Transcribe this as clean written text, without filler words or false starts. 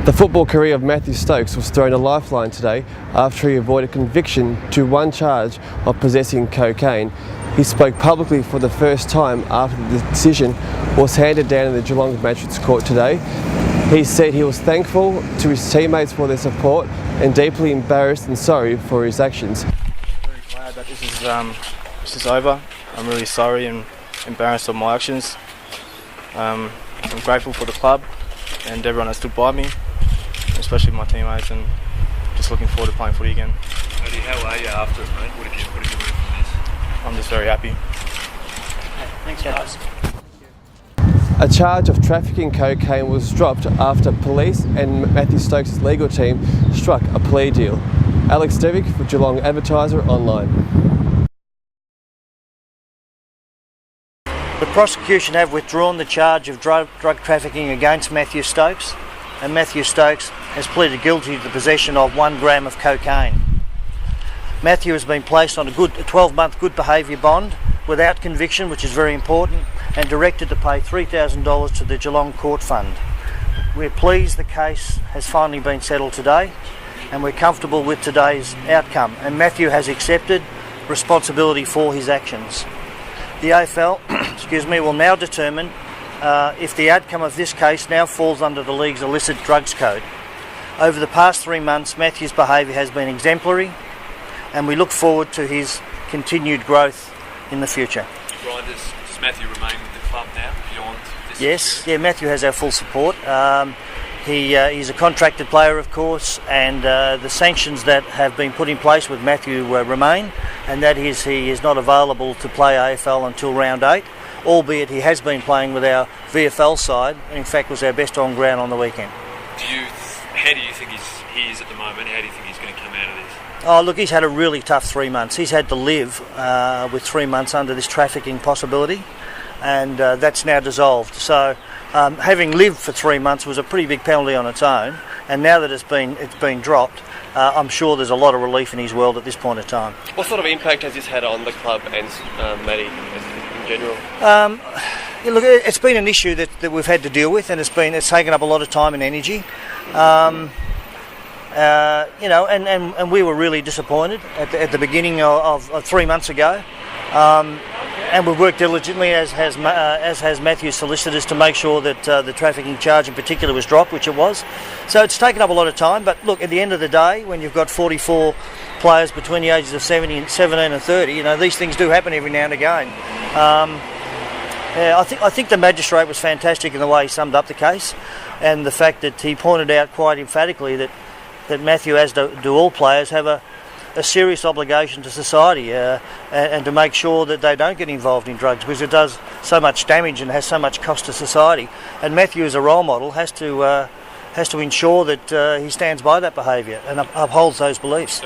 The football career of Mathew Stokes was thrown a lifeline today after he avoided conviction to one charge of possessing cocaine. He spoke publicly for the first time after the decision was handed down in the Geelong Magistrates Court today. He said he was thankful to his teammates for their support and deeply embarrassed and sorry for his actions. I'm very glad that this is over. I'm really sorry and embarrassed of my actions. I'm grateful for the club and everyone that stood by me, especially my teammates, and just looking forward to playing footy again. How are you after it, mate? What have you learned from this? I'm just very happy. Thanks, guys. A charge of trafficking cocaine was dropped after police and Mathew Stokes' legal team struck a plea deal. Alex Devick for Geelong Advertiser Online. The prosecution have withdrawn the charge of drug trafficking against Mathew Stokes, and Mathew Stokes has pleaded guilty to the possession of 1 gram of cocaine. Mathew has been placed on a 12-month good behaviour bond without conviction, which is very important, and directed to pay $3,000 to the Geelong Court Fund. We're pleased the case has finally been settled today, and we're comfortable with today's outcome, and Mathew has accepted responsibility for his actions. The AFL will now determine if the outcome of this case now falls under the League's illicit drugs code. Over the past 3 months, Mathew's behaviour has been exemplary, and we look forward to his continued growth in the future. Brian, does Mathew remain with the club now beyond this? Yes, Mathew has our full support. He's a contracted player, of course, and the sanctions that have been put in place with Mathew remain, and that is he is not available to play AFL until round 8, albeit he has been playing with our VFL side, and in fact was our best on ground on the weekend. How do you think he is at the moment? How do you think he's going to come out of this? Oh, look, he's had a really tough 3 months. He's had to live with 3 months under this trafficking possibility, and that's now dissolved. So having lived for 3 months was a pretty big penalty on its own, and now that it's been dropped, I'm sure there's a lot of relief in his world at this point in time. What sort of impact has this had on the club and Matty in general? Look, it's been an issue that we've had to deal with, and it's taken up a lot of time and energy. And we were really disappointed at the beginning of 3 months ago. And we've worked diligently, as has Mathew's solicitors, to make sure that the trafficking charge in particular was dropped, which it was. So it's taken up a lot of time, but look, at the end of the day, when you've got 44 players between the ages of 17 and 30, these things do happen every now and again. I think the magistrate was fantastic in the way he summed up the case, and the fact that he pointed out quite emphatically that Mathew, as do all players, have a serious obligation to society and to make sure that they don't get involved in drugs, because it does so much damage and has so much cost to society. And Mathew, as a role model, has to ensure that he stands by that behaviour and upholds those beliefs.